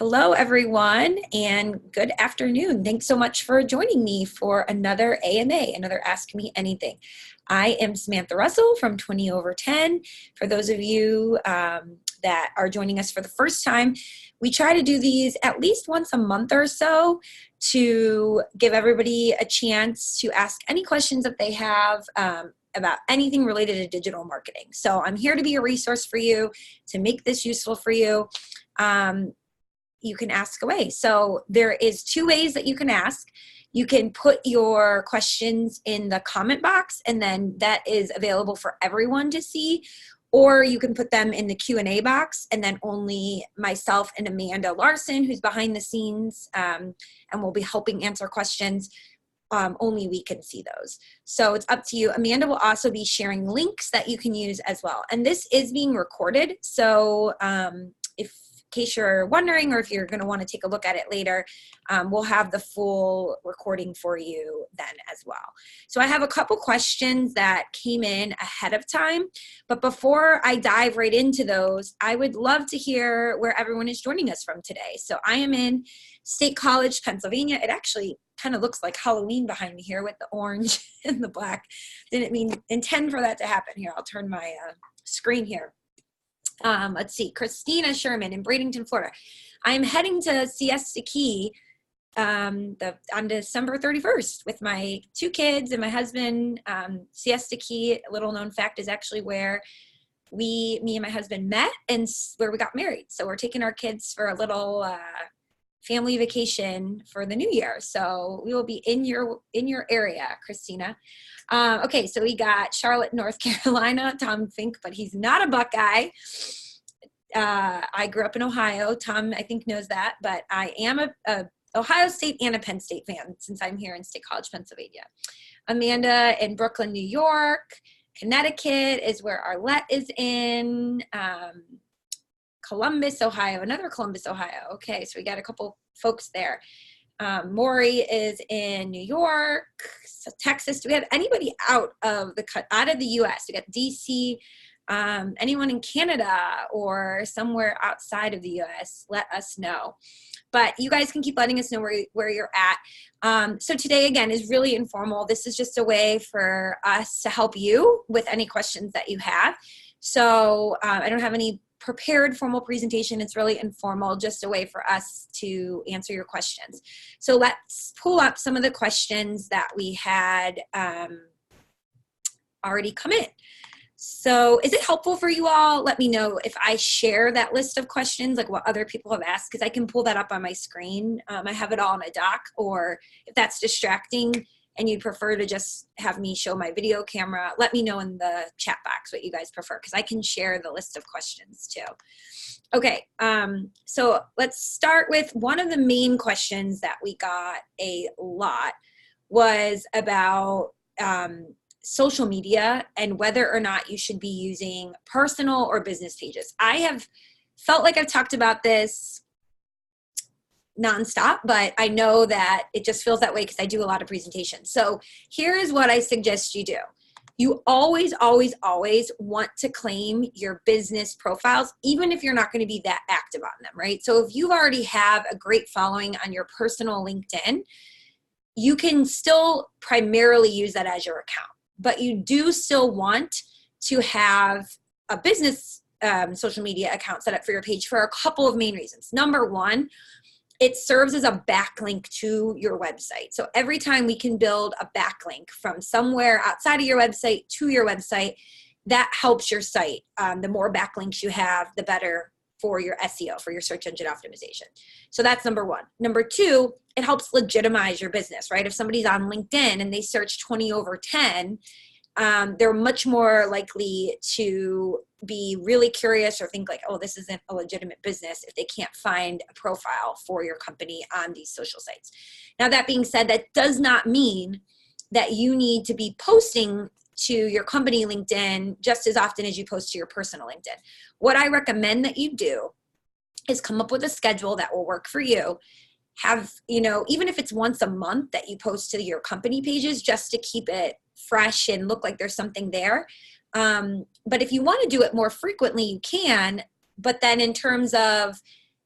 Hello, everyone, and good afternoon. Thanks so much for joining me for another AMA, another Ask Me Anything. I am Samantha Russell from 20 over 10. For those of you that are joining us for the first time, we try to do these at least once a month or so to give everybody a chance to ask any questions that they have about anything related to digital marketing. So I'm here to be a resource for you, to make this useful for you. You can ask away. So there is two ways that you can ask. You can put your questions in the comment box, and then that is available for everyone to see, or you can put them in the Q&A box, and then only myself and Amanda Larson, who's behind the scenes and will be helping answer questions, only we can see those. So it's up to you. Amanda will also be sharing links that you can use as well. And this is being recorded, so in case you're wondering, or if you're going to want to take a look at it later, we'll have the full recording for you then as well. So I have a couple questions that came in ahead of time, but before I dive right into those, I would love to hear where everyone is joining us from today. So I am in State College, Pennsylvania. It actually kind of looks like Halloween behind me here with the orange and the black. Didn't intend for that to happen here. I'll turn my screen here. Let's see, Christina Sherman in Bradenton, Florida. I'm heading to Siesta Key on December 31st with my two kids and my husband. Siesta Key, a little known fact, is actually where me and my husband met and where we got married. So we're taking our kids for a little family vacation for the new year. So we will be in your area, Christina. Okay, so we got Charlotte, North Carolina, Tom Fink, but he's not a Buckeye. I grew up in Ohio. Tom, I think, knows that, but I am a Ohio State and a Penn State fan since I'm here in State College, Pennsylvania. Amanda in Brooklyn, New York. Connecticut is where Arlette is in. Columbus, Ohio, another Columbus, Ohio. Okay, so we got a couple folks there. Maury is in New York, so Texas. Do we have anybody out of the U.S.? We got DC. Anyone in Canada or somewhere outside of the U.S., let us know. But you guys can keep letting us know where you're at. So today, again, is really informal. This is just a way for us to help you with any questions that you have. So I don't have any prepared formal presentation. It's really informal, just a way for us to answer your questions. So let's pull up some of the questions that we had already come in. So is it helpful for you all? Let me know if I share that list of questions, like what other people have asked, because I can pull that up on my screen. I have it all on a doc, or if that's distracting and you prefer to just have me show my video camera, let me know in the chat box what you guys prefer, because I can share the list of questions too. Okay, so let's start with one of the main questions that we got a lot was about social media and whether or not you should be using personal or business pages. I have felt like I've talked about this nonstop, but I know that it just feels that way because I do a lot of presentations. So here is what I suggest you do. You always, always, always want to claim your business profiles, even if you're not going to be that active on them, right? So if you already have a great following on your personal LinkedIn, you can still primarily use that as your account, but you do still want to have a business social media account set up for your page for a couple of main reasons. Number one, it serves as a backlink to your website. So every time we can build a backlink from somewhere outside of your website to your website, that helps your site. The more backlinks you have, the better for your SEO, for your search engine optimization. So that's number one. Number two, it helps legitimize your business, right? If somebody's on LinkedIn and they search 20 over 10, they're much more likely to be really curious or think like, oh, this isn't a legitimate business if they can't find a profile for your company on these social sites. Now, that being said, that does not mean that you need to be posting to your company LinkedIn just as often as you post to your personal LinkedIn. What I recommend that you do is come up with a schedule that will work for you. Have, even if it's once a month that you post to your company pages just to keep it fresh and look like there's something there. But if you want to do it more frequently, you can. But then in terms of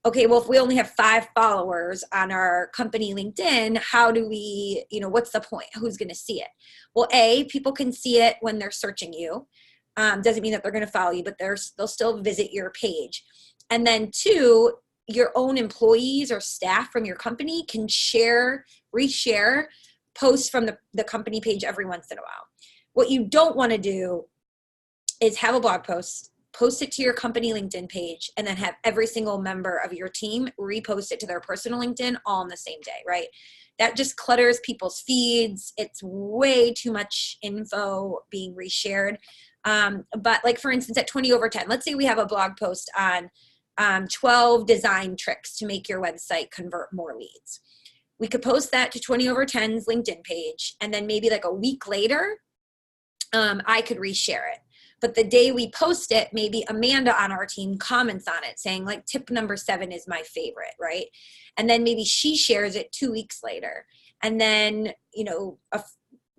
okay, well, if we only have 5 followers on our company LinkedIn, how do we, what's the point? Who's going to see it? Well, A, people can see it when they're searching you. Doesn't mean that they're going to follow you, but they'll still visit your page. And then 2, your own employees or staff from your company can reshare posts from the company page every once in a while. What you don't want to do is have a blog post it to your company LinkedIn page, and then have every single member of your team repost it to their personal LinkedIn all on the same day, right? That just clutters people's feeds. It's way too much info being reshared. But like, for instance, at 20 over 10, let's say we have a blog post on 12 design tricks to make your website convert more leads. We could post that to 20 over 10's LinkedIn page, and then maybe like a week later, I could reshare it. But the day we post it, maybe Amanda on our team comments on it saying like, tip number 7 is my favorite, right? And then maybe she shares it 2 weeks later. And then,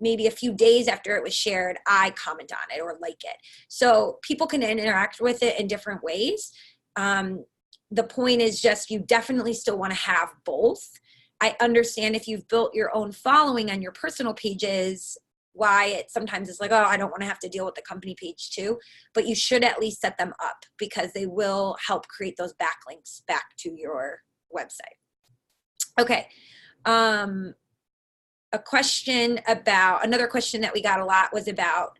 maybe a few days after it was shared, I comment on it or like it. So people can interact with it in different ways. The point is just, you definitely still want to have both. I understand if you've built your own following on your personal pages, why it sometimes is like, oh, I don't want to have to deal with the company page too, but you should at least set them up because they will help create those backlinks back to your website. Okay. Another question that we got a lot was about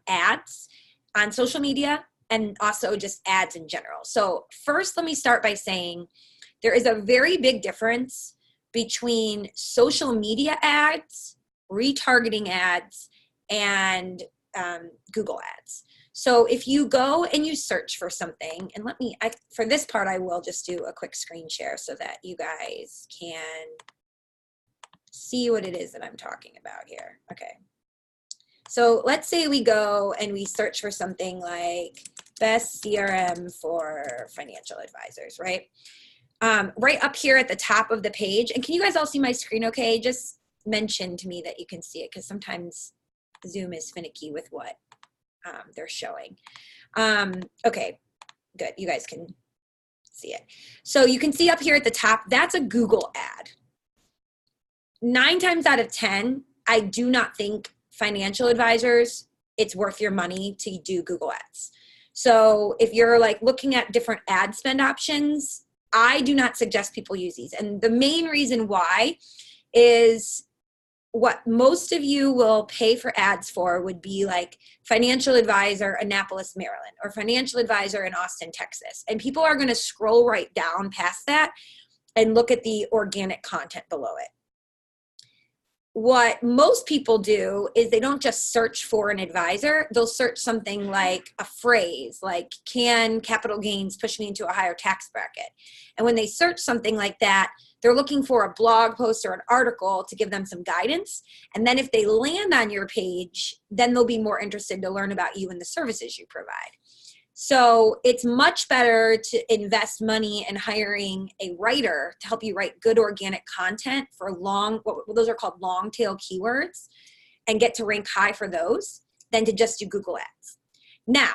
ads on social media and also just ads in general. So first, let me start by saying there is a very big difference between social media ads, retargeting ads, and Google ads. So if you go and you search for something, and for this part, I will just do a quick screen share so that you guys can see what it is that I'm talking about here. Okay. So let's say we go and we search for something like best CRM for financial advisors, right? Right up here at the top of the page. And can you guys all see my screen okay? Just mention to me that you can see it, because sometimes Zoom is finicky with what they're showing. Okay, good. You guys can see it. So you can see up here at the top, that's a Google ad. 9 times out of 10, I do not think financial advisors, it's worth your money to do Google ads. So if you're like looking at different ad spend options, I do not suggest people use these. And the main reason why is what most of you will pay for ads for would be like financial advisor, Annapolis, Maryland, or financial advisor in Austin, Texas. And people are going to scroll right down past that and look at the organic content below it. What most people do is they don't just search for an advisor. They'll search something like a phrase, like, can capital gains push me into a higher tax bracket? And when they search something like that, they're looking for a blog post or an article to give them some guidance. And then if they land on your page, then they'll be more interested to learn about you and the services you provide. So it's much better to invest money in hiring a writer to help you write good organic content for those are called long tail keywords, and get to rank high for those than to just do Google ads. Now,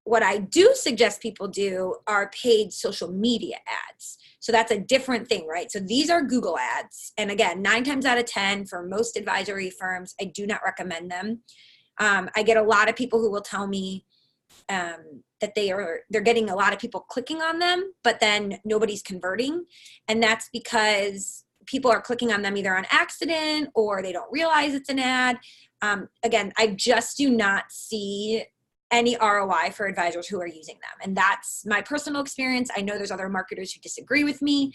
what I do suggest people do are paid social media ads. So that's a different thing, right? So these are Google ads. And again, 9 times out of 10 for most advisory firms, I do not recommend them. I get a lot of people who will tell me that they're getting a lot of people clicking on them, but then nobody's converting. And that's because people are clicking on them either on accident or they don't realize it's an ad. Again, I just do not see any ROI for advisors who are using them. And that's my personal experience. I know there's other marketers who disagree with me,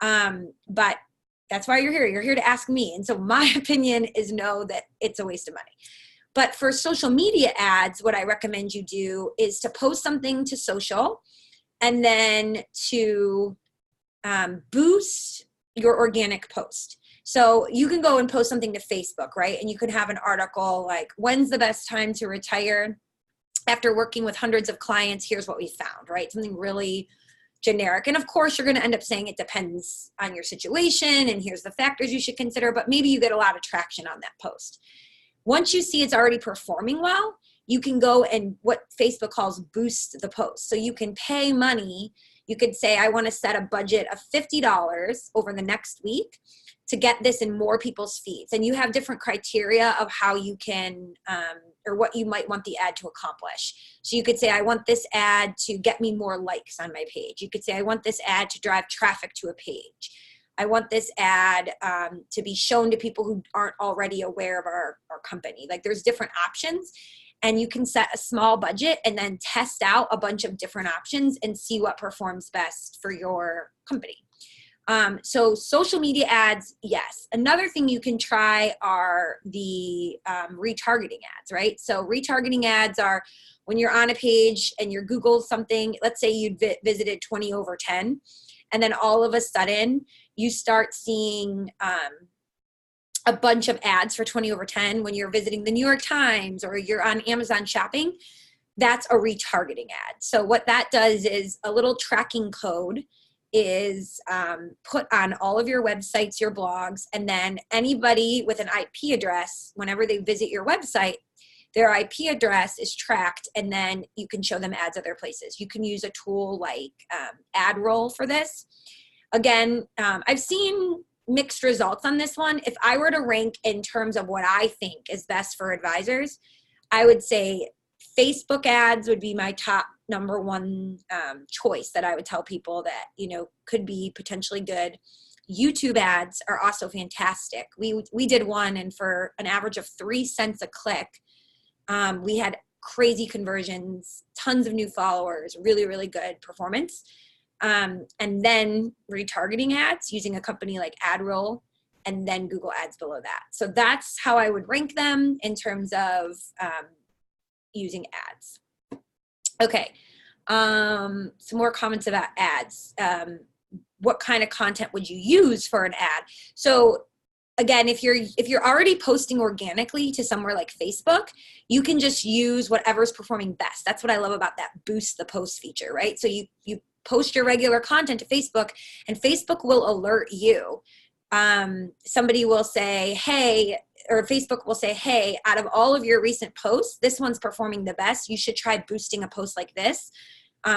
but that's why you're here. You're here to ask me. And so my opinion is no, that it's a waste of money. But for social media ads, what I recommend you do is to post something to social and then to boost your organic post. So you can go and post something to Facebook, right? And you could have an article like, when's the best time to retire? After working with hundreds of clients, here's what we found, right? Something really generic. And of course, you're going to end up saying it depends on your situation and here's the factors you should consider, but maybe you get a lot of traction on that post. Once you see it's already performing well, you can go and what Facebook calls boost the post. So you can pay money. You could say, I want to set a budget of $50 over the next week to get this in more people's feeds. And you have different criteria of how you can, or what you might want the ad to accomplish. So you could say, I want this ad to get me more likes on my page. You could say, I want this ad to drive traffic to a page. I want this ad to be shown to people who aren't already aware of our company. Like there's different options. And you can set a small budget and then test out a bunch of different options and see what performs best for your company. So social media ads, yes. Another thing you can try are the retargeting ads, right? So retargeting ads are when you're on a page and you're Googled something, let's say you visited 20 over 10, and then all of a sudden you start seeing a bunch of ads for 20 over 10 when you're visiting the New York Times or you're on Amazon shopping. That's a retargeting ad. So what that does is a little tracking code is put on all of your websites, your blogs, and then anybody with an IP address, whenever they visit your website, their IP address is tracked, and then you can show them ads other places. You can use a tool like AdRoll for this. Again, I've seen mixed results on this one. If I were to rank in terms of what I think is best for advisors, I would say Facebook ads would be my top number one choice that I would tell people that, you know, could be potentially good. YouTube ads are also fantastic. We did one, and for an average of 3 cents a click, we had crazy conversions, tons of new followers, really, really good performance. And then retargeting ads using a company like AdRoll, and then Google ads below that. So that's how I would rank them in terms of using ads. Okay, some more comments about ads. What kind of content would you use for an ad? So again, if you're already posting organically to somewhere like Facebook, you can just use whatever's performing best. That's what I love about that boost the post feature, right? So you post your regular content to Facebook, and Facebook will alert you. Somebody will say, hey, or Facebook will say, hey, out of all of your recent posts, this one's performing the best. You should try boosting a post like this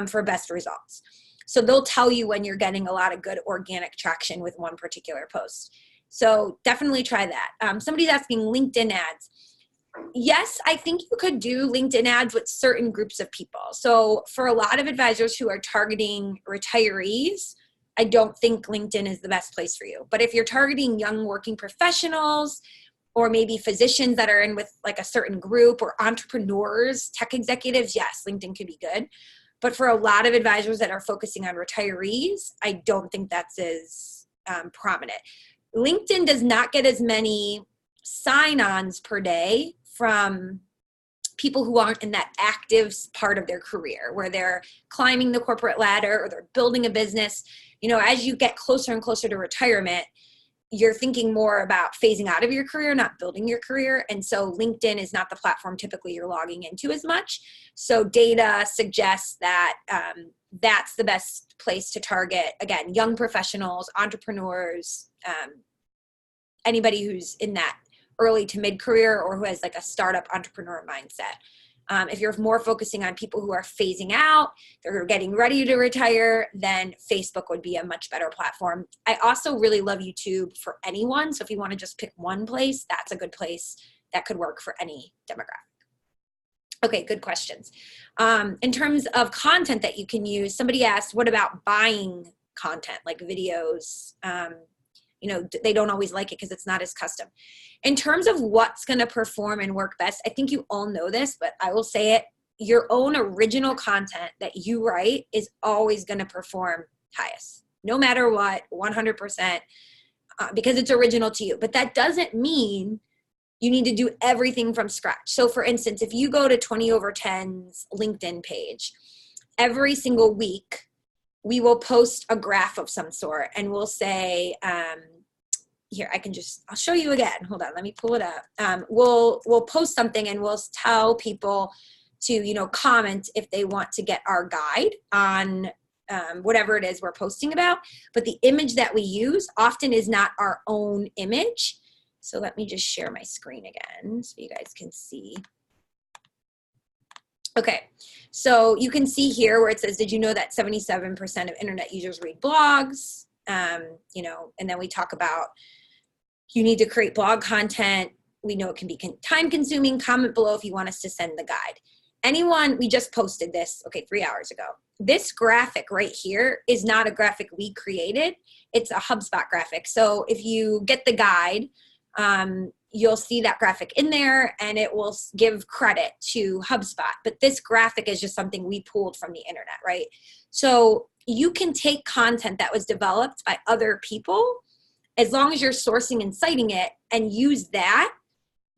for best results. So they'll tell you when you're getting a lot of good organic traction with one particular post. So definitely try that. Somebody's asking LinkedIn ads. Yes, I think you could do LinkedIn ads with certain groups of people. So for a lot of advisors who are targeting retirees, I don't think LinkedIn is the best place for you. But if you're targeting young working professionals, or maybe physicians that are in with like a certain group, or entrepreneurs, tech executives, yes, LinkedIn could be good. But for a lot of advisors that are focusing on retirees, I don't think that's as prominent. LinkedIn does not get as many sign-ons per day from people who aren't in that active part of their career, where they're climbing the corporate ladder or they're building a business. You know, as you get closer and closer to retirement, you're thinking more about phasing out of your career, not building your career. And so LinkedIn is not the platform typically you're logging into as much. So data suggests that that's the best place to target, again, young professionals, entrepreneurs, anybody who's in that early to mid-career or who has like a startup entrepreneur mindset. If you're more focusing on people who are phasing out, they're getting ready to retire, then Facebook would be a much better platform. I also really love YouTube for anyone. So if you want to just pick one place, that's a good place that could work for any demographic. Okay, good questions. In terms of content that you can use, somebody asked, what about buying content like videos? You know, they don't always like it because it's not as custom. In terms of what's going to perform and work best, I think you all know this, but I will say it. Your own original content that you write is always going to perform highest, no matter what, 100%, because it's original to you. But that doesn't mean you need to do everything from scratch. So for instance, if you go to 20 over 10's LinkedIn page, every single week, we will post a graph of some sort, and we'll say, here, I'll show you again. Hold on, let me pull it up. We'll post something, and we'll tell people to, you know, comment if they want to get our guide on whatever it is we're posting about. But the image that we use often is not our own image. So let me just share my screen again so you guys can see. Okay, so you can see here where it says, did you know that 77% of internet users read blogs? You know, and then we talk about you need to create blog content. We know it can be time consuming. Comment below if you want us to send the guide. Anyone, we just posted this, okay, 3 hours ago. This graphic right here is not a graphic we created. It's a HubSpot graphic. So if you get the guide, you'll see that graphic in there and it will give credit to HubSpot. But this graphic is just something we pulled from the internet, right? So you can take content that was developed by other people as long as you're sourcing and citing it and use that,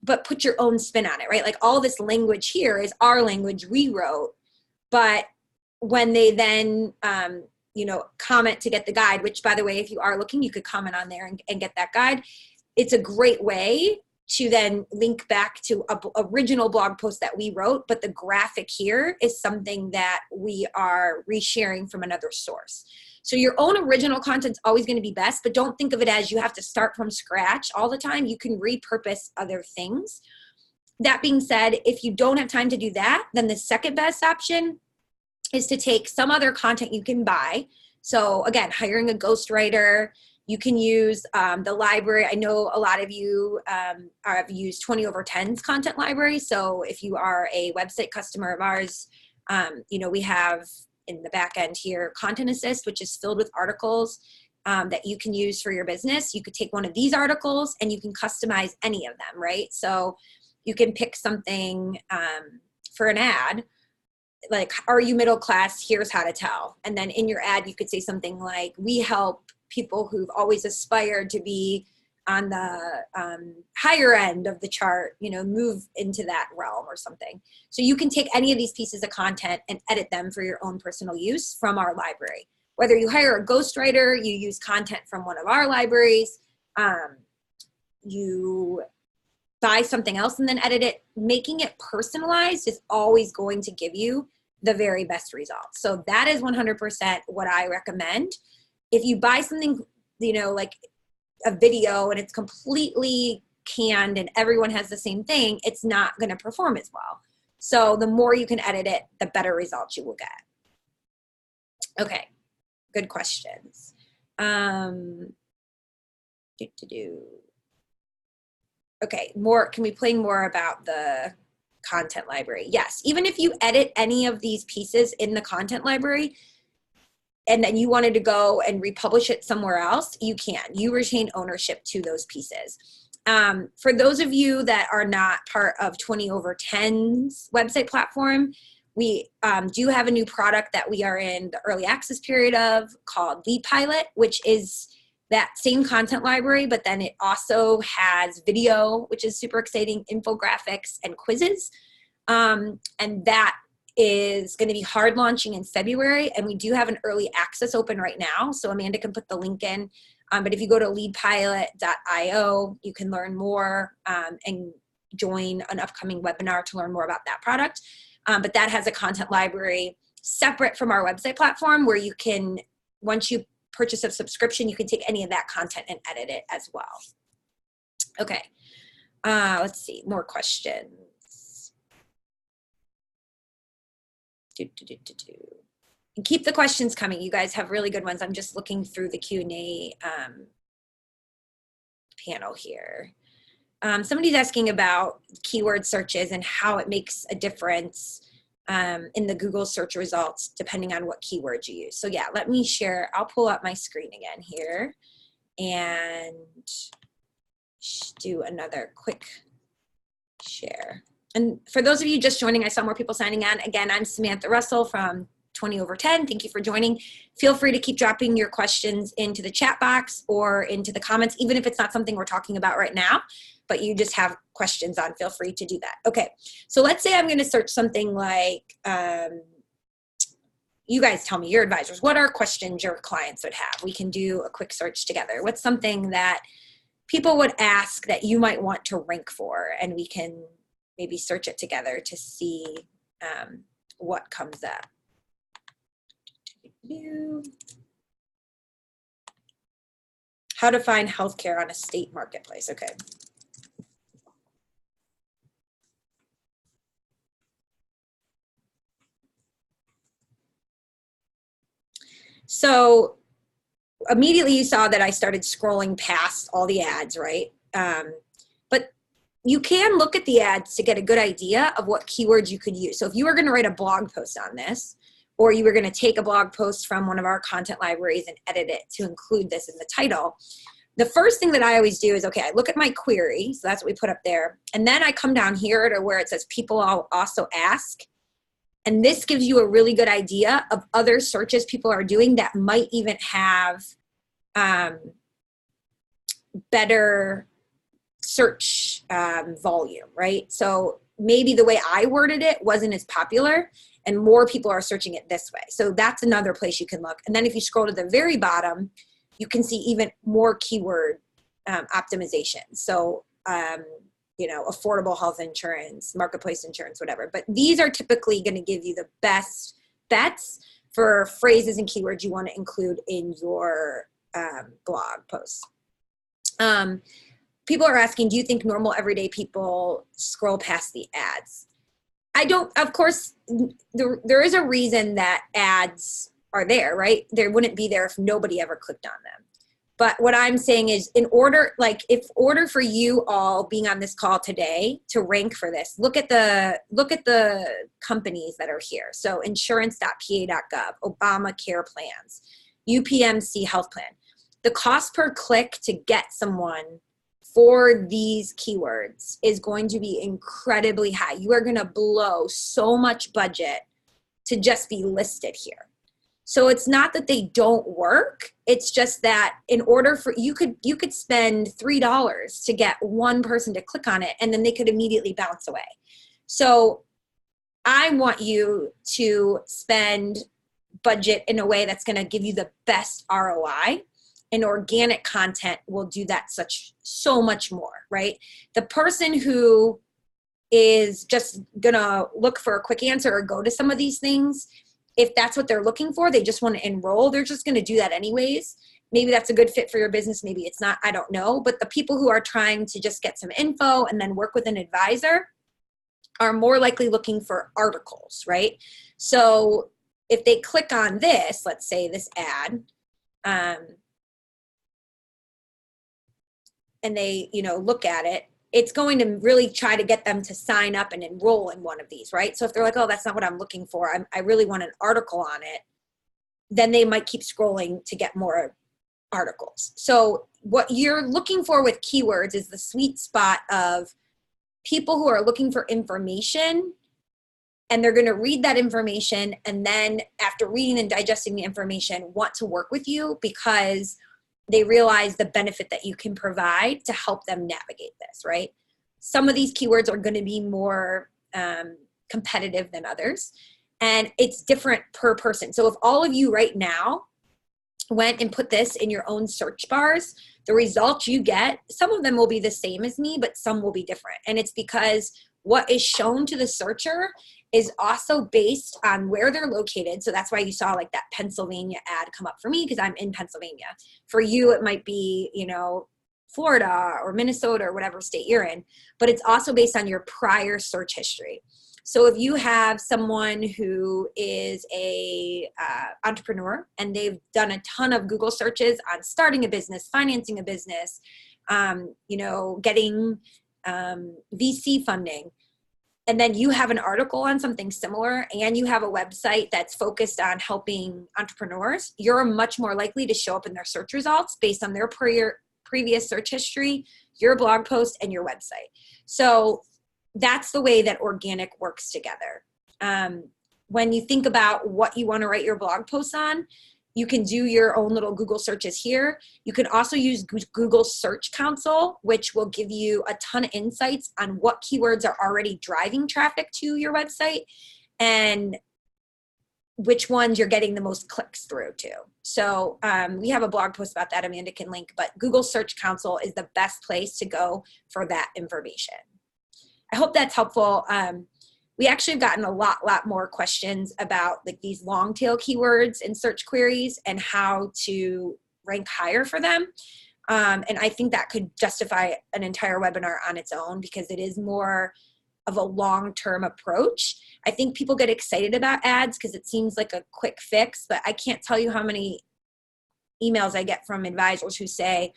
but put your own spin on it, right? Like all this language here is our language we wrote, but when they then, you know, comment to get the guide, which by the way, if you are looking, you could comment on there and get that guide. It's a great way to then link back to a original blog post that we wrote, but the graphic here is something that we are resharing from another source. So your own original content's always going to be best, but don't think of it as you have to start from scratch all the time. You can repurpose other things. That being said, if you don't have time to do that, then the second best option is to take some other content you can buy. So again, hiring a ghostwriter. You can use the library. I know a lot of you have used 20/10's content library. So if you are a website customer of ours, you know, we have in the back end here, Content Assist, which is filled with articles that you can use for your business. You could take one of these articles and you can customize any of them, right? So you can pick something for an ad, like, are you middle class? Here's how to tell. And then in your ad, you could say something like, we help people who've always aspired to be on the higher end of the chart, you know, move into that realm or something. So you can take any of these pieces of content and edit them for your own personal use from our library. Whether you hire a ghostwriter, you use content from one of our libraries, you buy something else and then edit it, making it personalized is always going to give you the very best results. So that is 100% what I recommend. If you buy something, you know, like a video and it's completely canned and everyone has the same thing, it's not going to perform as well. So the more you can edit it, the better results you will get. Okay, good questions. Okay, can we play more about the content library? Yes, even if you edit any of these pieces in the content library, and then you wanted to go and republish it somewhere else, you can. You retain ownership to those pieces. For those of you that are not part of 20/10's website platform, we do have a new product that we are in the early access period of called Lead Pilot, which is that same content library, but then it also has video, which is super exciting, infographics, and quizzes. And that is going to be hard launching in February, and we do have an early access open right now, so Amanda can put the link in. But if you go to leadpilot.io, you can learn more and join an upcoming webinar to learn more about that product. But that has a content library separate from our website platform where you can, once you purchase a subscription, you can take any of that content and edit it as well. Okay, let's see, more questions. And keep the questions coming. You guys have really good ones. I'm just looking through the Q&A panel here. Somebody's asking about keyword searches and how it makes a difference in the Google search results depending on what keywords you use. So yeah, let me share. I'll pull up my screen again here and do another quick share. And for those of you just joining, I saw more people signing on. Again, I'm Samantha Russell from 20/10. Thank you for joining. Feel free to keep dropping your questions into the chat box or into the comments, even if it's not something we're talking about right now, but you just have questions on, feel free to do that. Okay, so let's say I'm going to search something like, you guys tell me, your advisors, what are questions your clients would have? We can do a quick search together. What's something that people would ask that you might want to rank for? And we can maybe search it together to see what comes up. How to find healthcare on a state marketplace. Okay. So immediately you saw that I started scrolling past all the ads, right? But you can look at the ads to get a good idea of what keywords you could use. So if you were going to write a blog post on this, or you were going to take a blog post from one of our content libraries and edit it to include this in the title, the first thing that I always do is, okay, I look at my query. So that's what we put up there. And then I come down here to where it says people also ask. And this gives you a really good idea of other searches people are doing that might even have better search volume, right? So maybe the way I worded it wasn't as popular and more people are searching it this way. So that's another place you can look. And then if you scroll to the very bottom, you can see even more keyword optimization. So, you know, affordable health insurance, marketplace insurance, whatever. But these are typically going to give you the best bets for phrases and keywords you want to include in your blog posts. People are asking, do you think normal everyday people scroll past the ads? I don't, of course, there is a reason that ads are there, right? They wouldn't be there if nobody ever clicked on them. But what I'm saying is in order for you all being on this call today to rank for this, look at the companies that are here. So insurance.pa.gov, Obamacare plans, UPMC health plan. The cost per click to get someone for these keywords is going to be incredibly high. You are going to blow so much budget to just be listed here. So it's not that they don't work. It's just that in order for, you could spend $3 to get one person to click on it and then they could immediately bounce away. So I want you to spend budget in a way that's going to give you the best ROI. And organic content will do that so much more, right? The person who is just gonna look for a quick answer or go to some of these things, if that's what they're looking for, they just want to enroll, they're just gonna do that anyways. Maybe that's a good fit for your business, maybe it's not, I don't know. But the people who are trying to just get some info and then work with an advisor are more likely looking for articles, right? So if they click on this, let's say this ad, and they, you know, look at it, it's going to really try to get them to sign up and enroll in one of these, right? So if they're like, oh, that's not what I'm looking for, I really want an article on it, then they might keep scrolling to get more articles. So what you're looking for with keywords is the sweet spot of people who are looking for information, and they're going to read that information, and then after reading and digesting the information, want to work with you because they realize the benefit that you can provide to help them navigate this, right? Some of these keywords are going to be more competitive than others, and it's different per person. So if all of you right now went and put this in your own search bars, the results you get, some of them will be the same as me, but some will be different. And it's because what is shown to the searcher is also based on where they're located. So that's why you saw like that Pennsylvania ad come up for me, because I'm in Pennsylvania. For you, it might be, you know, Florida or Minnesota or whatever state you're in, but it's also based on your prior search history. So if you have someone who is a entrepreneur and they've done a ton of Google searches on starting a business, financing a business, you know, getting VC funding, and then you have an article on something similar and you have a website that's focused on helping entrepreneurs, you're much more likely to show up in their search results based on their previous search history, your blog post, and your website. So that's the way that organic works together. When you think about what you want to write your blog posts on, you can do your own little Google searches here. You can also use Google Search Console, which will give you a ton of insights on what keywords are already driving traffic to your website and which ones you're getting the most clicks through to. So we have a blog post about that Amanda can link, but Google Search Console is the best place to go for that information. I hope that's helpful. We actually have gotten a lot more questions about like these long tail keywords in search queries and how to rank higher for them. And I think that could justify an entire webinar on its own because it is more of a long-term approach. I think people get excited about ads because it seems like a quick fix, but I can't tell you how many emails I get from advisors who say,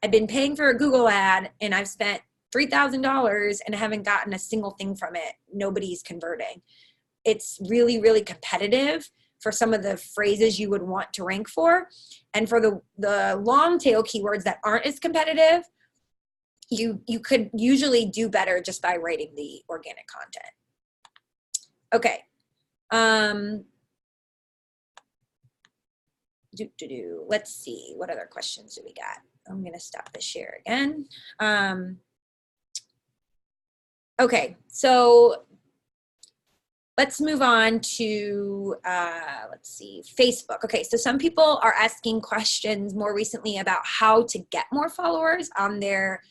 I've been paying for a Google ad and I've spent $3,000 and I haven't gotten a single thing from it. Nobody's converting. It's really, really competitive for some of the phrases you would want to rank for. And for the long tail keywords that aren't as competitive, you could usually do better just by writing the organic content. Okay. Let's see, what other questions do we got? I'm going to stop the share again. Okay, so let's move on to, let's see, Facebook. Okay, so some people are asking questions more recently about how to get more followers on their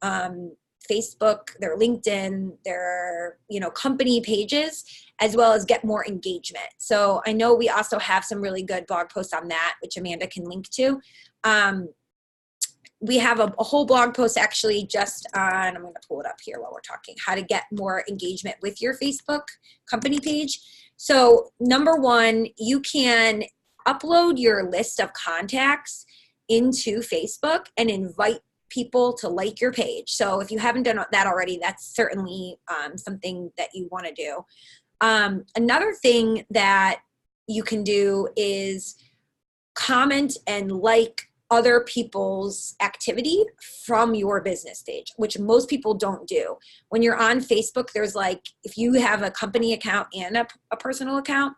Facebook, their LinkedIn, their company pages, as well as get more engagement. So I know we also have some really good blog posts on that, which Amanda can link to. We have a whole blog post actually just on, I'm going to pull it up here while we're talking, how to get more engagement with your Facebook company page. So number one, you can upload your list of contacts into Facebook and invite people to like your page. So if you haven't done that already, that's certainly something that you want to do. Another thing that you can do is comment and like other people's activity from your business page, which most people don't do. When you're on Facebook, there's like, if you have a company account and a personal account,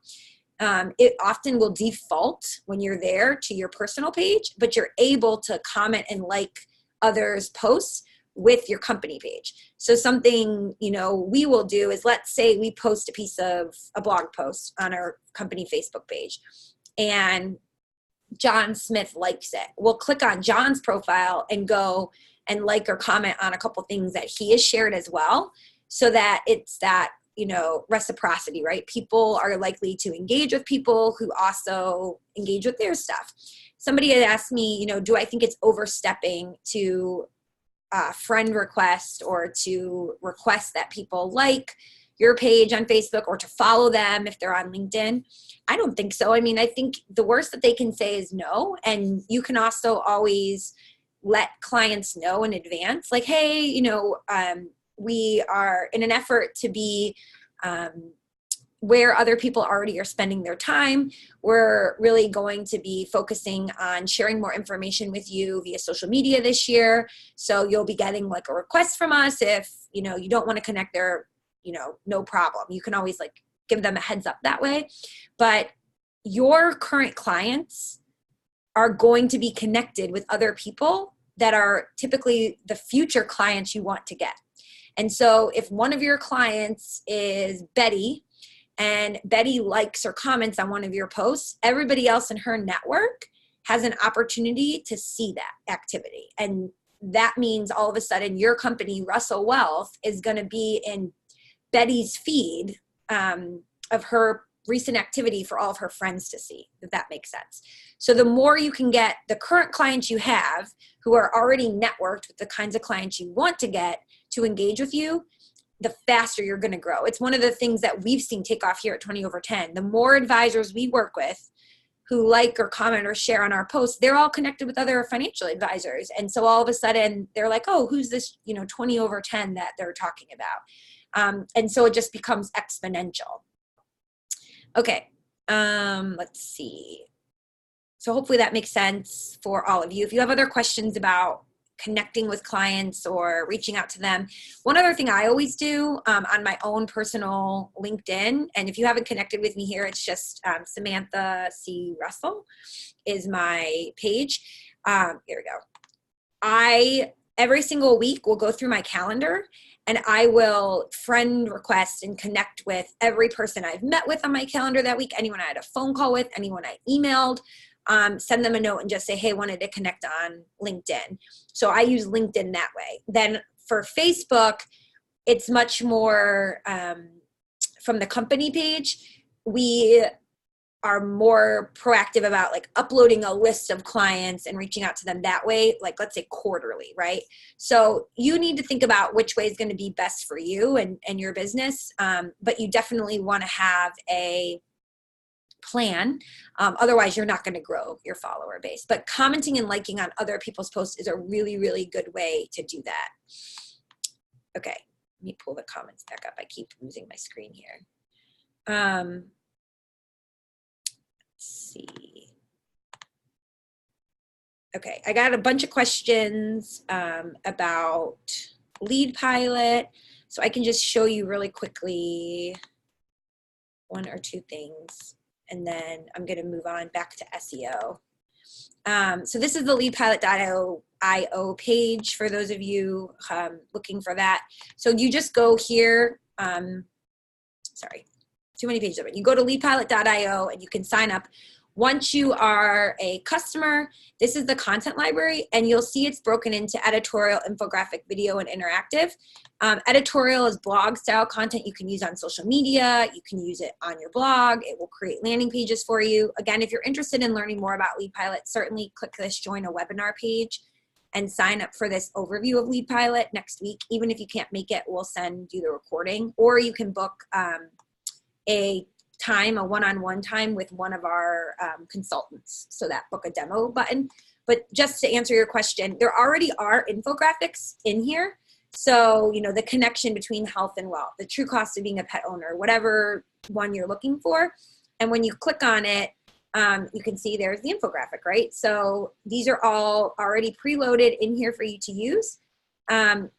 it often will default when you're there to your personal page, but you're able to comment and like others' posts with your company page. So something, we will do is, let's say we post a piece of a blog post on our company Facebook page and John Smith likes it. We'll click on John's profile and go and like or comment on a couple things that he has shared as well, so that it's that, reciprocity, right? People are likely to engage with people who also engage with their stuff. Somebody had asked me, do I think it's overstepping to friend request or to request that people like your page on Facebook or to follow them if they're on LinkedIn? I don't think so. I mean, I think the worst that they can say is no. And you can also always let clients know in advance, like, hey, we are in an effort to be where other people already are spending their time. We're really going to be focusing on sharing more information with you via social media this year. So you'll be getting like a request from us. If, you don't want to connect there, no problem. You can always like give them a heads up that way. But your current clients are going to be connected with other people that are typically the future clients you want to get. And so if one of your clients is Betty, and Betty likes or comments on one of your posts, everybody else in her network has an opportunity to see that activity. And that means all of a sudden your company, Russell Wealth, is going to be in Betty's feed of her recent activity for all of her friends to see, if that makes sense. So the more you can get the current clients you have who are already networked with the kinds of clients you want to get to engage with you, the faster you're going to grow. It's one of the things that we've seen take off here at 20 over 10. The more advisors we work with who like or comment or share on our posts, they're all connected with other financial advisors. And so all of a sudden they're like, oh, who's this, 20 over 10 that they're talking about? And so it just becomes exponential. Okay, let's see. So hopefully that makes sense for all of you. If you have other questions about connecting with clients or reaching out to them, one other thing I always do on my own personal LinkedIn, and if you haven't connected with me here, it's just Samantha C. Russell is my page. Here we go. Every single week will go through my calendar and I will friend request and connect with every person I've met with on my calendar that week, anyone I had a phone call with, anyone I emailed, send them a note and just say, hey, wanted to connect on LinkedIn. So I use LinkedIn that way. Then for Facebook, it's much more from the company page. We are more proactive about like uploading a list of clients and reaching out to them that way, like let's say quarterly, right? So you need to think about which way is going to be best for you and your business. But you definitely want to have a plan. Otherwise, you're not going to grow your follower base. But commenting and liking on other people's posts is a really, really good way to do that. Okay, let me pull the comments back up. I keep losing my screen here. Let's see. Okay, I got a bunch of questions about Lead Pilot. So I can just show you really quickly one or two things, and then I'm going to move on back to SEO. So this is the leadpilot.io page for those of you looking for that. So you just go here. Sorry, too many pages open. You go to leadpilot.io and you can sign up. Once you are a customer, this is the content library, and you'll see it's broken into editorial, infographic, video, and interactive. Editorial is blog style content you can use on social media. You can use it on your blog. It will create landing pages for you. Again, if you're interested in learning more about Lead Pilot, certainly click this join a webinar page and sign up for this overview of Lead Pilot next week. Even if you can't make it, we'll send you the recording, or you can book a one-on-one time with one of our consultants. So that book a demo button. But just to answer your question, there already are infographics in here. So, you know, the connection between health and wealth, the true cost of being a pet owner, whatever one you're looking for. And when you click on it, you can see there's the infographic, right? So these are all already preloaded in here for you to use.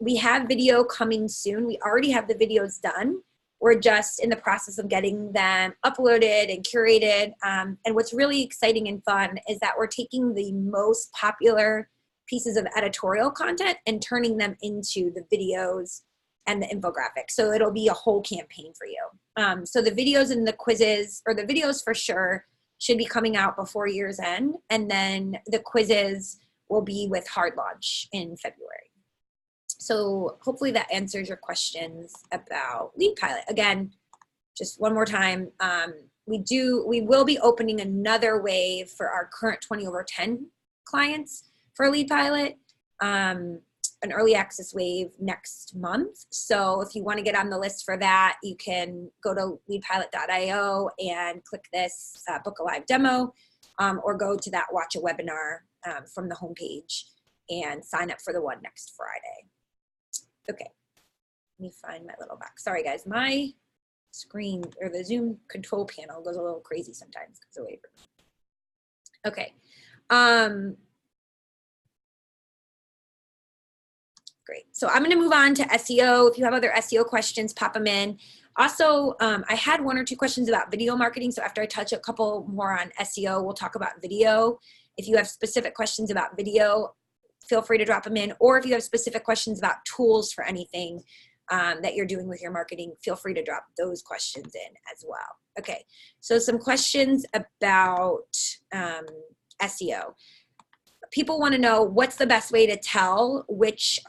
We have video coming soon. We already have the videos done. We're just in the process of getting them uploaded and curated. And what's really exciting and fun is that we're taking the most popular pieces of editorial content and turning them into the videos and the infographics. So it'll be a whole campaign for you. So the videos and the quizzes, or the videos for sure, should be coming out before year's end. And then the quizzes will be with hard launch in February. So hopefully that answers your questions about Lead Pilot. Again, just one more time, we will be opening another wave for our current 20 over 10 clients for Lead Pilot, an early access wave next month. So if you want to get on the list for that, you can go to leadpilot.io and click this book a live demo, or go to that watch a webinar from the homepage and sign up for the one next Friday. Okay, let me find my little box. Sorry guys, my screen or the Zoom control panel goes a little crazy sometimes because of waiver. Okay, great. So I'm gonna move on to SEO. If you have other SEO questions, pop them in. Also, I had one or two questions about video marketing. So after I touch a couple more on SEO, we'll talk about video. If you have specific questions about video, feel free to drop them in. Or if you have specific questions about tools for anything that you're doing with your marketing, feel free to drop those questions in as well. Okay, so some questions about SEO. People want to know what's the best way to tell which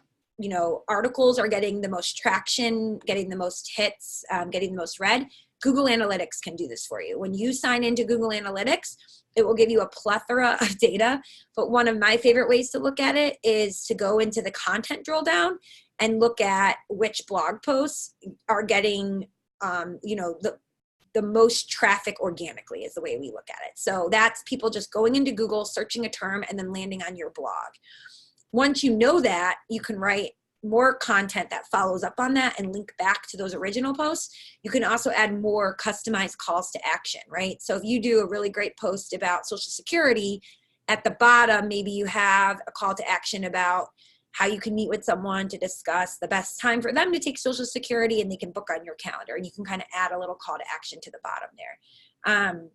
articles are getting the most traction, getting the most hits, getting the most read. Google Analytics can do this for you. When you sign into Google Analytics, it will give you a plethora of data. But one of my favorite ways to look at it is to go into the content drill down and look at which blog posts are getting, the most traffic organically is the way we look at it. So that's people just going into Google, searching a term, and then landing on your blog. Once you know that, you can write more content that follows up on that and link back to those original posts. You can also add more customized calls to action, right? So if you do a really great post about Social Security, at the bottom, maybe you have a call to action about how you can meet with someone to discuss the best time for them to take Social Security, and they can book on your calendar, and you can kind of add a little call to action to the bottom there.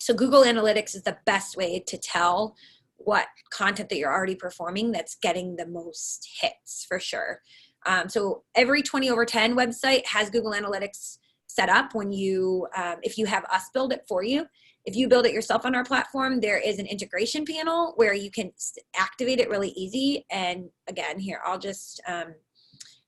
So Google Analytics is the best way to tell what content that you're already performing that's getting the most hits for sure. So every 20 over 10 website has Google Analytics set up when you, if you have us build it for you. If you build it yourself on our platform, there is an integration panel where you can activate it really easy. And again, here, I'll just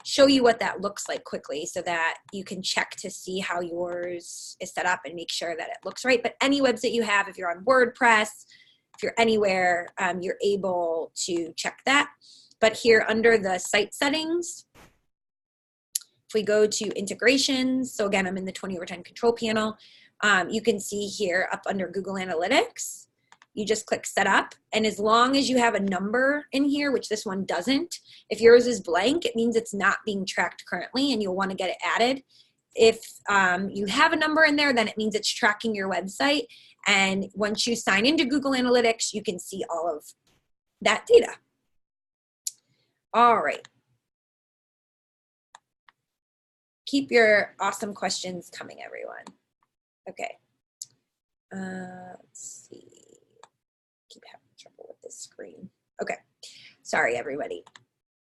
show you what that looks like quickly so that you can check to see how yours is set up and make sure that it looks right. But any website you have, if you're on WordPress, if you're anywhere, you're able to check that. But here under the site settings, if we go to integrations, so again, I'm in the 20/10 control panel, you can see here up under Google Analytics, you just click setup, and as long as you have a number in here, which this one doesn't, if yours is blank, it means it's not being tracked currently and you'll want to get it added. If you have a number in there, then it means it's tracking your website, and once you sign into Google Analytics, you can see all of that data. All right. Keep your awesome questions coming, everyone. Okay. Let's see. Keep having trouble with this screen. Okay. Sorry, everybody.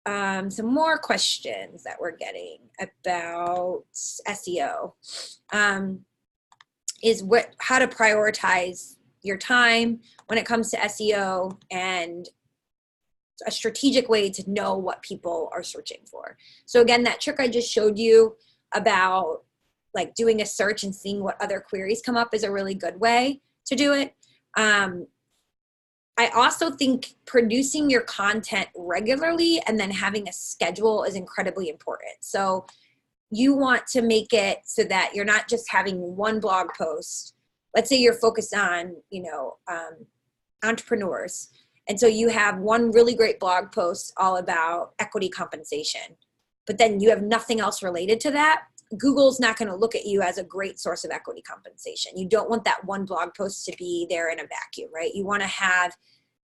Some more questions that we're getting about SEO is how to prioritize your time when it comes to SEO and a strategic way to know what people are searching for. So again, that trick I just showed you about like doing a search and seeing what other queries come up is a really good way to do it. I also think producing your content regularly and then having a schedule is incredibly important. So you want to make it so that you're not just having one blog post. Let's say you're focused on, entrepreneurs. And so you have one really great blog post all about equity compensation, but then you have nothing else related to that. Google's not going to look at you as a great source of equity compensation. You don't want that one blog post to be there in a vacuum, right? You want to have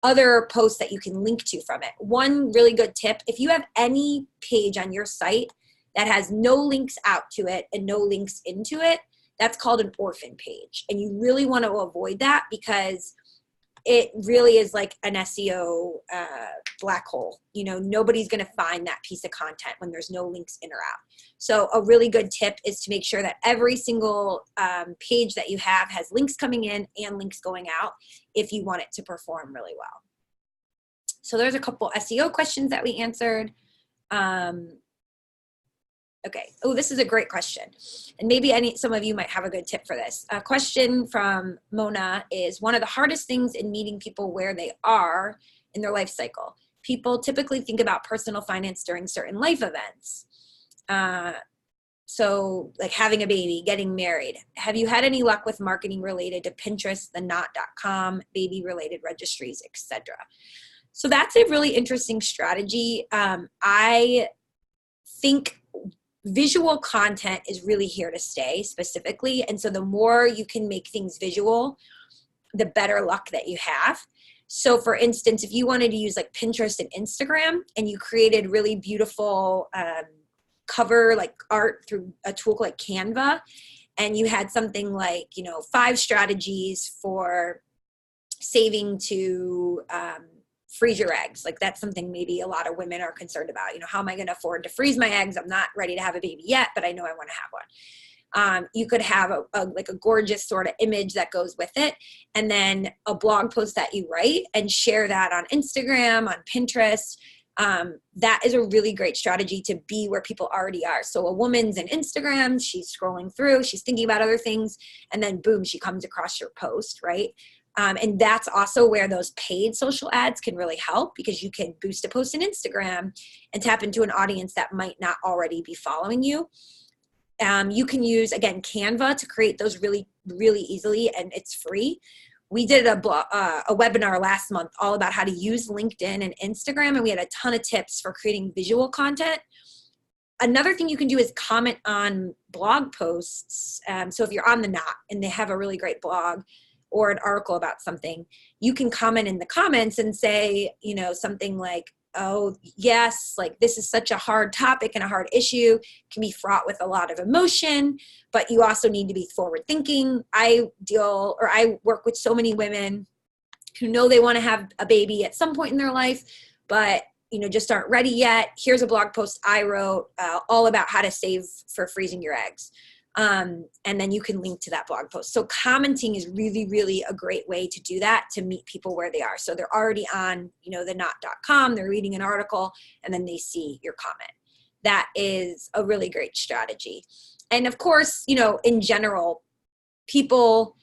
other posts that you can link to from it. One really good tip, if you have any page on your site that has no links out to it and no links into it, that's called an orphan page. And you really want to avoid that because it really is like an SEO black hole. Nobody's going to find that piece of content when there's no links in or out. So a really good tip is to make sure that every single page that you have has links coming in and links going out if you want it to perform really well. So there's a couple SEO questions that we answered. Okay. Oh, this is a great question. And maybe some of you might have a good tip for this. A question from Mona is, one of the hardest things in meeting people where they are in their life cycle. People typically think about personal finance during certain life events. So like having a baby, getting married. Have you had any luck with marketing related to Pinterest, the knot.com, baby related registries, etc.? So that's a really interesting strategy. I think visual content is really here to stay specifically. And so the more you can make things visual, the better luck that you have. So for instance, if you wanted to use like Pinterest and Instagram and you created really beautiful cover like art through a tool like Canva, and you had something like, 5 strategies for saving to freeze your eggs. Like that's something maybe a lot of women are concerned about. How am I going to afford to freeze my eggs? I'm not ready to have a baby yet, but I know I want to have one. You could have a gorgeous sort of image that goes with it, and then a blog post that you write and share that on Instagram, on Pinterest. That is a really great strategy to be where people already are. So a woman's in Instagram, she's scrolling through, she's thinking about other things, and then boom, she comes across your post, right? And that's also where those paid social ads can really help, because you can boost a post in Instagram and tap into an audience that might not already be following you. You can use, again, Canva to create those really, really easily, and it's free. We did a webinar last month all about how to use LinkedIn and Instagram, and we had a ton of tips for creating visual content. Another thing you can do is comment on blog posts. So if you're on the Knot and they have a really great blog or an article about something, you can comment in the comments and say, something like, oh, yes, like this is such a hard topic and a hard issue, can be fraught with a lot of emotion, but you also need to be forward thinking. I work with so many women who know they want to have a baby at some point in their life, but just aren't ready yet. Here's a blog post I wrote all about how to save for freezing your eggs. And then you can link to that blog post. So commenting is really, really a great way to do that, to meet people where they are. So they're already on, the knot.com, they're reading an article, and then they see your comment. that is a really great strategy. And of course, you know, in general, people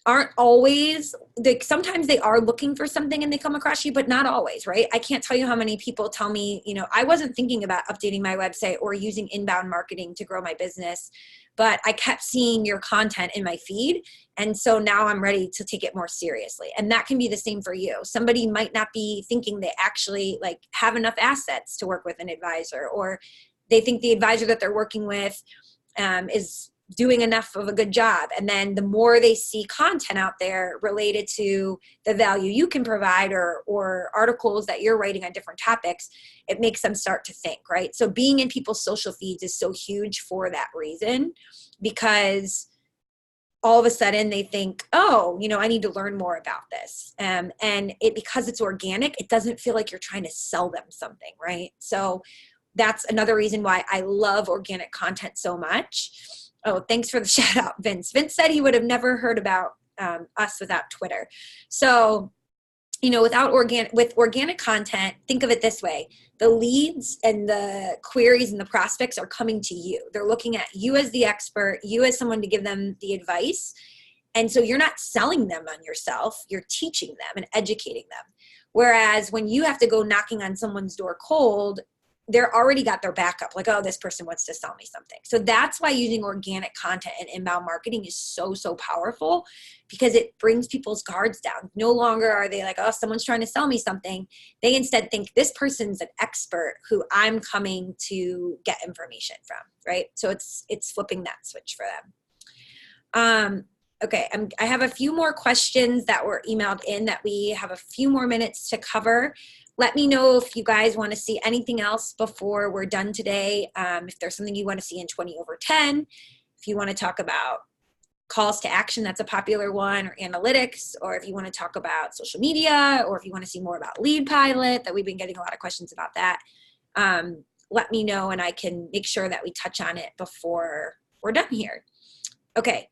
aren't always, like, sometimes they are looking for something and they come across you, but not always, right? I can't tell you how many people tell me, you know, I wasn't thinking about updating my website or using inbound marketing to grow my business, but I kept seeing your content in my feed. And so now I'm ready to take it more seriously. And that can be the same for you. Somebody might not be thinking they actually like have enough assets to work with an advisor, or they think the advisor that they're working with is doing enough of a good job. And then the more they see content out there related to the value you can provide, or articles that you're writing on different topics, it makes them start to think, right? So being in people's social feeds is so huge for that reason, because all of a sudden they think, oh, you know, I need to learn more about this. And because it's organic, it doesn't feel like you're trying to sell them something, right? So that's another reason why I love organic content so much. Oh, thanks for the shout out, Vince. Vince said he would have never heard about us without Twitter. So, you know, with organic content, think of it this way. The leads and the queries and the prospects are coming to you. They're looking at you as the expert, you as someone to give them the advice. And so you're not selling them on yourself, you're teaching them and educating them. Whereas when you have to go knocking on someone's door cold, they're already got their backup, like, oh, this person wants to sell me something. So that's why using organic content and inbound marketing is so, so powerful, because it brings people's guards down. No longer are they like, oh, someone's trying to sell me something. They instead think this person's an expert who I'm coming to get information from, right? So it's flipping that switch for them. Okay, I have a few more questions that were emailed in that we have a few more minutes to cover. Let me know if you guys want to see anything else before we're done today. If there's something you want to see in 20 over 10, if you want to talk about calls to action, that's a popular one, or analytics, or if you want to talk about social media, or if you want to see more about Lead Pilot, that we've been getting a lot of questions about that, let me know and I can make sure that we touch on it before we're done here. Okay.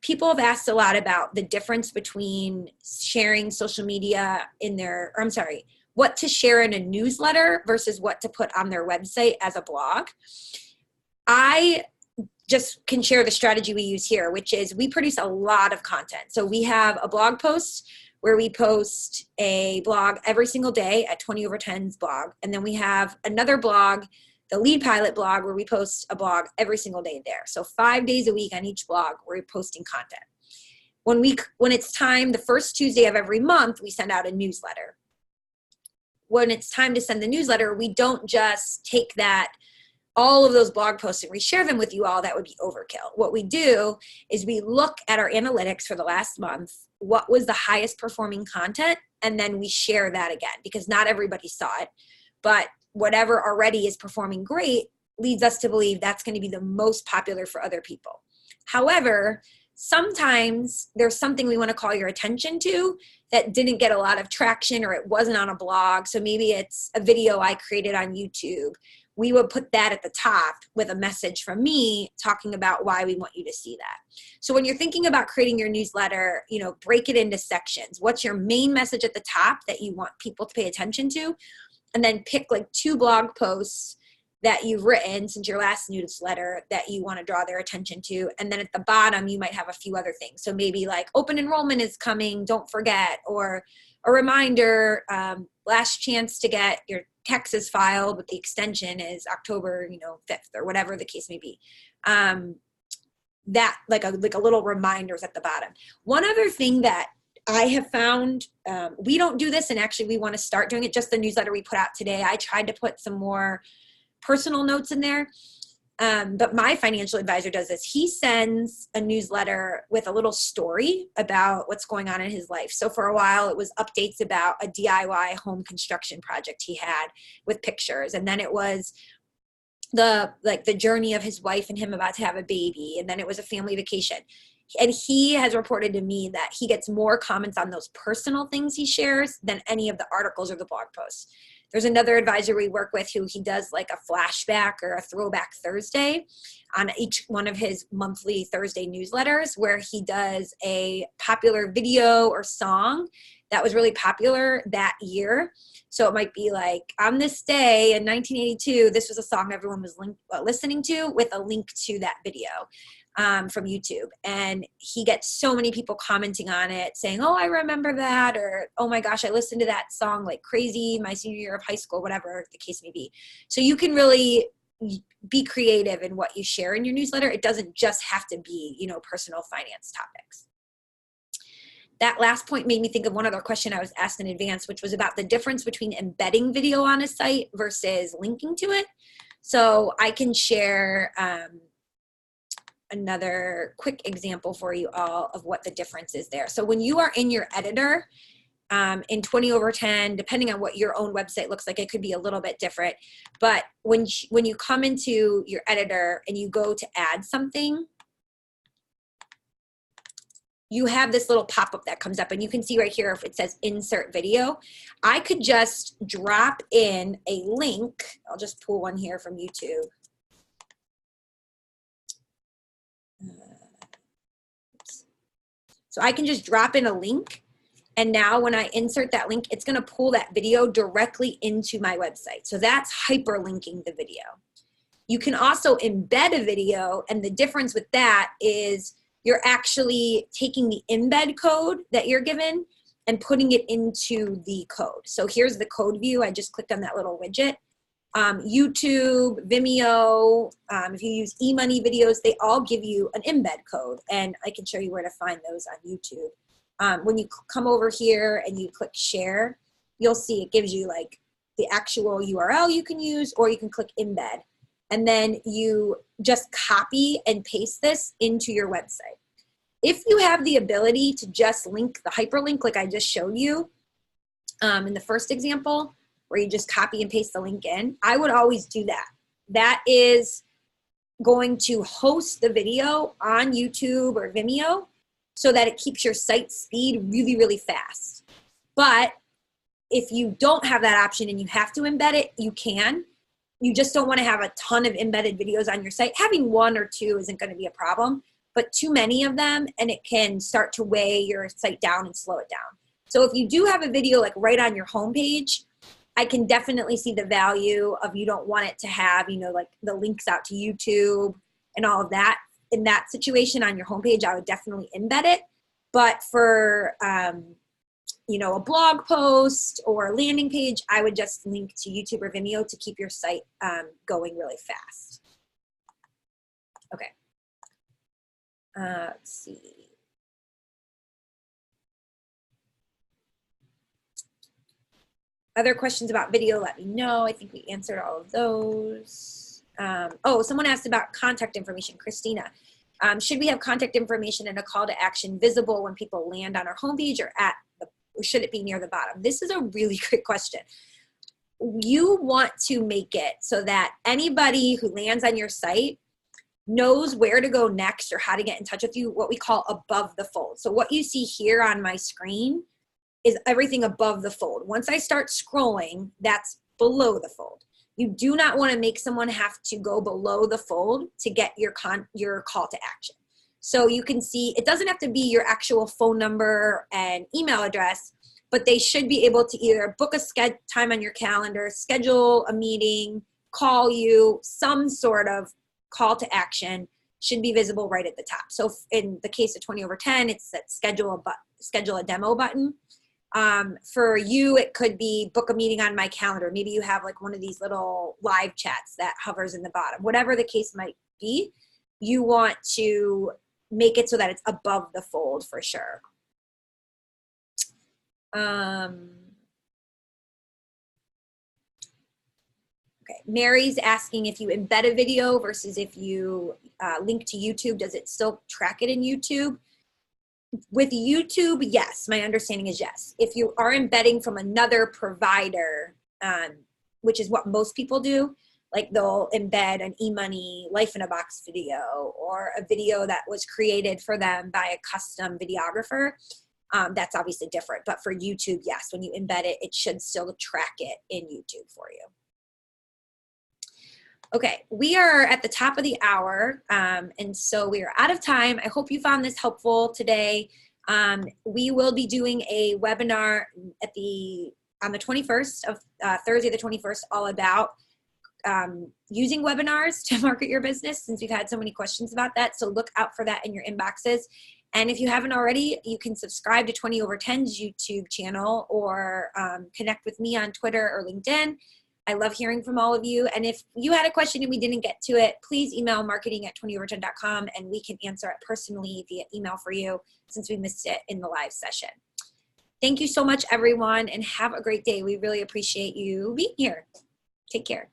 People have asked a lot about the difference between sharing social media what to share in a newsletter versus what to put on their website as a blog. I just can share the strategy we use here, which is we produce a lot of content. So we have a blog post where we post a blog every single day at 20 over 10's blog. And then we have another blog, the Lead Pilot blog, where we post a blog every single day there. So 5 days a week on each blog, we're posting content. When it's time, the first Tuesday of every month, we send out a newsletter. When it's time to send the newsletter, we don't just take all of those blog posts and reshare them with you all. That would be overkill. What we do is we look at our analytics for the last month, what was the highest performing content, and then we share that again, because not everybody saw it, but whatever already is performing great leads us to believe that's going to be the most popular for other people. However, sometimes there's something we want to call your attention to that didn't get a lot of traction, or it wasn't on a blog. So maybe it's a video I created on YouTube. We would put that at the top with a message from me talking about why we want you to see that. So when you're thinking about creating your newsletter, you know, break it into sections. What's your main message at the top that you want people to pay attention to? And then pick like 2 blog posts that you've written since your last newsletter that you want to draw their attention to. And then at the bottom, you might have a few other things. So maybe like open enrollment is coming, don't forget, or a reminder, last chance to get your taxes filed, but the extension is October, 5th, or whatever the case may be. That like a little reminders at the bottom. One other thing that I have found, we don't do this, and actually we want to start doing it, just the newsletter we put out today. I tried to put some more personal notes in there, but my financial advisor does this. He sends a newsletter with a little story about what's going on in his life. So for a while, it was updates about a DIY home construction project he had with pictures, and then it was the journey of his wife and him about to have a baby, and then it was a family vacation. And he has reported to me that he gets more comments on those personal things he shares than any of the articles or the blog posts. There's another advisor we work with who he does like a flashback or a throwback Thursday on each one of his monthly Thursday newsletters, where he does a popular video or song that was really popular that year. So it might be like, on this day in 1982, this was a song everyone was listening to, with a link to that video from YouTube. And he gets so many people commenting on it saying, oh, I remember that, or oh my gosh, I listened to that song like crazy my senior year of high school, whatever the case may be. So you can really be creative in what you share in your newsletter. It doesn't just have to be, you know, personal finance topics. That last point made me think of one other question I was asked in advance, which was about the difference between embedding video on a site versus linking to it. So I can share another quick example for you all of what the difference is there. So when you are in your editor, in 20/10, depending on what your own website looks like, it could be a little bit different. But when you come into your editor and you go to add something, you have this little pop-up that comes up, and you can see right here if it says insert video. I could just drop in a link. I'll just pull one here from YouTube. So I can just drop in a link, and now when I insert that link, it's going to pull that video directly into my website. So that's hyperlinking the video. You can also embed a video, and the difference with that is you're actually taking the embed code that you're given and putting it into the code. So here's the code view. I just clicked on that little widget. YouTube, Vimeo, if you use eMoney videos, they all give you an embed code, and I can show you where to find those on YouTube. When you come over here and you click share, you'll see it gives you like the actual URL you can use, or you can click embed. And then you just copy and paste this into your website. If you have the ability to just link the hyperlink like I just showed you in the first example, where you just copy and paste the link in, I would always do that. That is going to host the video on YouTube or Vimeo so that it keeps your site speed really, really fast. But if you don't have that option and you have to embed it, you can. You just don't want to have a ton of embedded videos on your site. Having one or two isn't going to be a problem, but too many of them, and it can start to weigh your site down and slow it down. So if you do have a video like right on your homepage, I can definitely see the value of, you don't want it to have, you know, like the links out to YouTube and all of that. In that situation on your homepage, I would definitely embed it. But for, you know, a blog post or a landing page, I would just link to YouTube or Vimeo to keep your site going really fast. Okay. Let's see. Other questions about video, let me know. I think we answered all of those. Oh, someone asked about contact information, Christina. Should we have contact information and a call to action visible when people land on our homepage, or should it be near the bottom? This is a really great question. You want to make it so that anybody who lands on your site knows where to go next or how to get in touch with you, what we call above the fold. So what you see here on my screen is everything above the fold. Once I start scrolling, that's below the fold. You do not want to make someone have to go below the fold to get your call to action. So you can see, it doesn't have to be your actual phone number and email address, but they should be able to either book a time on your calendar, schedule a meeting, call you, some sort of call to action should be visible right at the top. So in the case of 20/10, it's that schedule a demo button. For you, it could be book a meeting on my calendar. Maybe you have like one of these little live chats that hovers in the bottom. Whatever the case might be, you want to make it so that it's above the fold for sure. Okay, Mary's asking if you embed a video versus if you link to YouTube, does it still track it in YouTube? With YouTube, yes, my understanding is yes. If you are embedding from another provider, which is what most people do, like they'll embed an eMoney Life in a Box video or a video that was created for them by a custom videographer, That's obviously different. But for YouTube, yes, when you embed it, it should still track it in YouTube for you. Okay, we are at the top of the hour, and so we are out of time. I hope you found this helpful today. We will be doing a webinar on the 21st of Thursday, the 21st, all about using webinars to market your business, since we've had so many questions about that. So look out for that in your inboxes. And if you haven't already, you can subscribe to 20 over 10's YouTube channel, or connect with me on Twitter or LinkedIn. I love hearing from all of you. And if you had a question and we didn't get to it, please email marketing@20over10.com and we can answer it personally via email for you, since we missed it in the live session. Thank you so much, everyone, and have a great day. We really appreciate you being here. Take care.